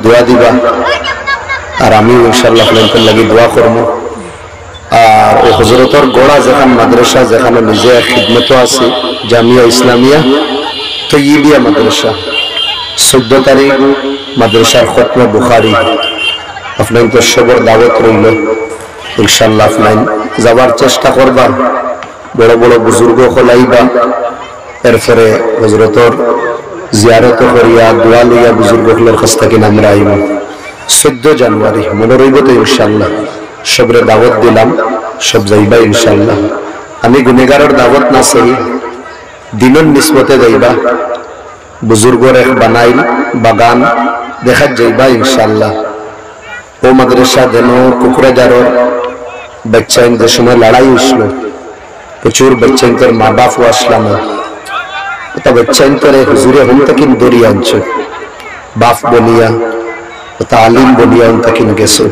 দোয়া দিবা আর আমি ইনশাআল্লাহ আপনাদের লাগি দোয়া করব। আর ও হযরতর গোড়া যেখান মাদ্রাসা যেখানে নিজে খিদমত আছে জামিয়া ইসলামিয়া তৈয়বিয়া মাদ্রাসা 14 তারিখ মাদ্রাসার খতমে বুখারী আপনাদের সবার দাওয়াত রইল। ইনশাআল্লাহ আপনারা যাবার চেষ্টা করবা, বড় বড় বুজুর্গ খলাইবা, এরপরে হযরতর জিয়ারত করিয়া দোয়া লইয়া বুজুর্গগুলোর কাছ থেকে আমরা আইব 14 জানুয়ারি মনে রইব তো ইনশাআল্লাহ। সবরে দাওয়াত দিলাম, সব যাইবা ইনশাআল্লাহ। আমি গুনেগারের দাওয়াত না চাই, দিনের নিসবতে যাইবা, বুজুর্গর এক বানাইল বাগান দেখা যাইবা ইনশাআল্লাহ। ও মাদ্রাসা যেন কুকুরাজারের বাচ্চাইন যে সময় লড়াই হইছিল, প্রচুর বাচ্চাইনদের মা বাপ আসলাম, তা বাচ্চাইনদের হুজুরে হম তাকিন দরিয়া আনছো বাপ বলিয়া তালিম বলিয়া হম তাকিন গেছো।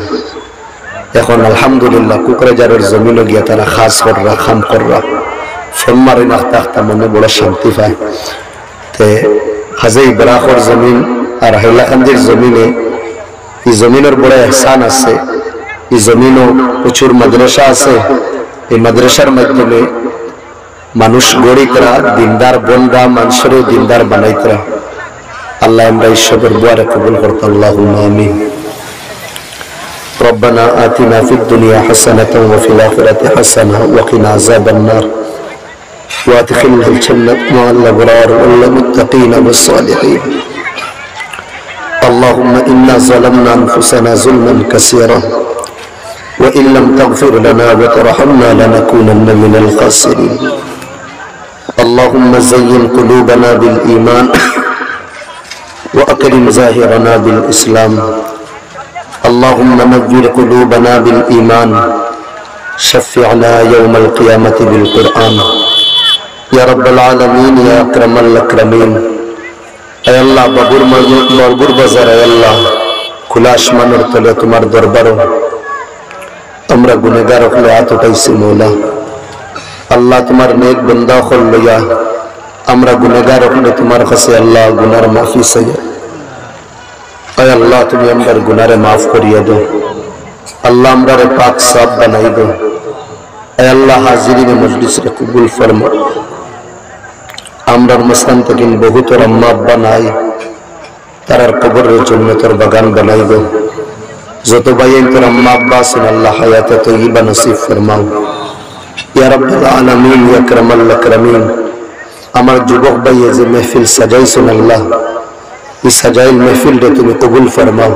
এখন আলহামদুলিল্লাহ কুকুরাজারের জমিনে গিয়া তারা খাস কররা খাম কররা ফোন মারি নাখতে আখতা মনে বড় শান্তি পায়। তে হাজে ইব্রাহর জমিন আর হাইলাকান্দির জমিনে এই জমিনের বড় এহসান আছে। এই জমিনও প্রচুর মাদ্রাসা আছে, এই মাদ্রাসার মাধ্যমে মানুষ গড়িতরা দিনদার বনরা মানুষের দিনদার বানাইতরা। আল্লাহ আমরা ঈশ্বরের দুয়ারে কবুল করতে আল্লাহুম্মা আমিন। ربنا آتنا في الدنيا حسنة وفي الآخرة حسنة وقنا عذاب النار وادخلنا الجنة مع الأبرار والمتقين والصالحين. اللهم إنا ظلمنا أنفسنا ظلما كثيرا وإن لم تغفر لنا وترحمنا لنكونن من الخاسرين. اللهم زين قلوبنا بالإيمان وأكرم ظاهرنا بالإسلام. اللهم نور قلوبنا بالإيمان شفعنا يوم القيامة بالقرآن يا رب العالمين يا أكرم الأكرمين. اے اللہ بابور بازار اے اللہ کھلا آسمان اور تلے تمہار دربارو امرا گنہگار اخلے ہاتھ اٹھائیسی مولا. اللہ تمہار نیک بندہ خل لیا امرا گنہگار اخلے تمہار خسے اللہ گنار معافی سیا. اے اللہ تمہیں امرا گنار معاف کریا دو, اللہ امرا پاک صاحب بنائی دو. اے اللہ حاضرین مجلس رے قبول فرما. আমরার মাসখান থেকে বহুত আম্মা আব্বা নাই, তারার কবরের জান্নাতের বাগান বানাইব. যত ভাইয়ের তোর আম্মা আব্বা আছেন আল্লাহ হায়াতে তয়্যিবা নসিব ফরমাও ইয়া রাব্বুল আলামিন ইয়া আকরামাল আকরামিন. আমার যুবক ভাইয়ে যে মাহফিল সাজাইছেন আল্লাহ, এই সাজাইল মাহফিলটা তুমি কবুল ফরমাও.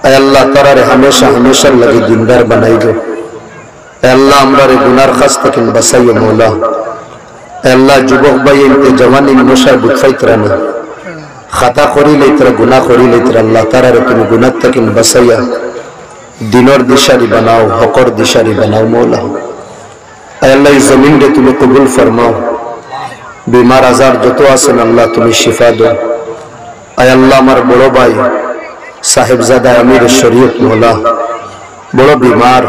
আয় আল্লাহ তারারে হামেশা হামেশার লাগি দিনদার বানাইব. আয় আল্লাহ আমরারে গুনার খাস থেকে বাঁচাইও মওলা. আল্লাহ যুবক ভাই এনতে জওয়ানি নশা বুতফাইতরা না খাতা করি লইতরা গুনাহ করি লইতরা আল্লাহ তারারে তুমি গুনাহ থেকে বাঁচাইয়া দিনের দিশারি বানাও, হকর দিশারি বানাও মওলা. আল্লাহ এই জমিনকে তুমি কবুল ফরমাও. বিমার আজার যত আছেন আল্লাহ তুমি শিফা দাও. আয় আল্লাহ আমার বড় ভাই সাহেবজাদা আমির শরীয়ত মওলা বড় বিমার,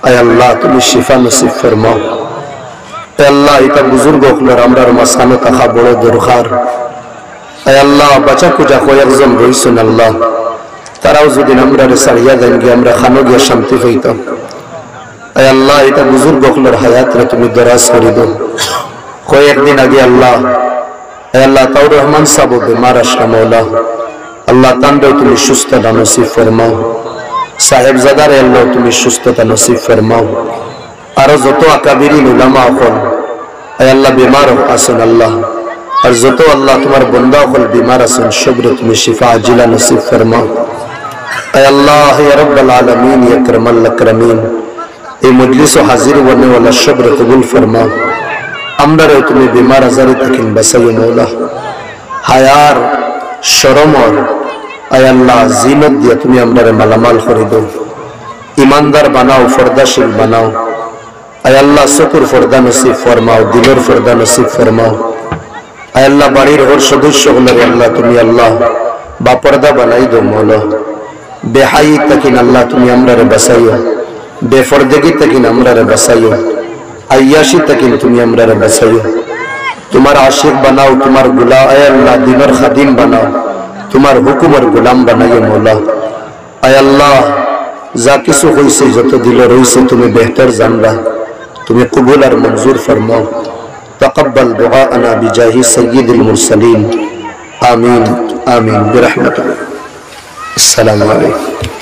আয় আল্লাহ তুমি শিফা নসিব ফরমাও. আল্লাহ এটা বুজুর্গ হলের আমরার মাঝখানে থাকা বড় দরকার. আল্লাহ বাচ্চা কুজা কয়েকজন রয়েছেন আল্লাহ, তারাও যদি আমরা সারিয়া দেন গিয়ে আমরা খানো গিয়ে শান্তি পাইতাম. আল্লাহ এটা বুজুর্গ হলের হায়াতরে তুমি দরাজ করে দাও. কয়েকদিন আগে আল্লাহ আল্লাহ তাউর রহমান সাহেব বেমার আসলাম মওলা, আল্লাহ তানরে তুমি সুস্থতা নসিব ফরমাও. সাহেবজাদার আল্লাহ তুমি সুস্থতা নসিব ফরমাও. আরো যত আকাবিরিন উলামা হল আয় আল্লাহ বিমার আছেন আল্লাহ, আর যত আল্লাহ তোমার বন্দা হল বিমার আছেন সবরে তুমি শিফা আজিলা নসিব ফরমাও. আয় আল্লাহ ইয়া রাব্বুল আলামিন ইয়া আকরামাল আকরামিন. এই মজলিস হাজির হওয়ানে ওয়ালা সবরে কবুল ফরমাও. আমরারে তুমি বিমার আজারি থেকে বাঁচাইও মওলা. হায়ার শরমর আয় আল্লাহ জিনত দিয়া তুমি আমরারে মালামাল করে দাও. ইমানদার বানাও, ফরদাশীল বানাও. আয় আল্লাহ চকুর ফর্দা নসিব ফরমাও, দিলের ফর্দা নসিব ফরমাও. আয় আল্লাহ বাড়ির ওর সদস্য হলের আল্লাহ তুমি আল্লাহ বাপর্দা বানাই দো মওলা. বেহাই তাকিন আল্লাহ তুমি আমরারে বাঁচাইও, বেফরদেগি তাকিন আমরারে বাঁচাইও, আয়াশি তাকিন তুমি আমরারে বাঁচাইও. তোমার আশিক বানাও, তোমার গুলাম আয় আল্লাহ দিনের খাদিম বানাও. তোমার হুকুমের গোলাম বানাইয়ে মৌলা। আয় আল্লাহ, যা কিছু হয়েছে, যত দিল রয়েছে, তুমি বেহতর জানবা, তুমি কবুল আর মঞ্জুর ফরমাও। তাকাব্বাল দুআনা বিজাহি সাইয়্যিদিল মুরসালিন। আমিন আমিন বিরহমাতিক। আসসালামু আলাইকুম।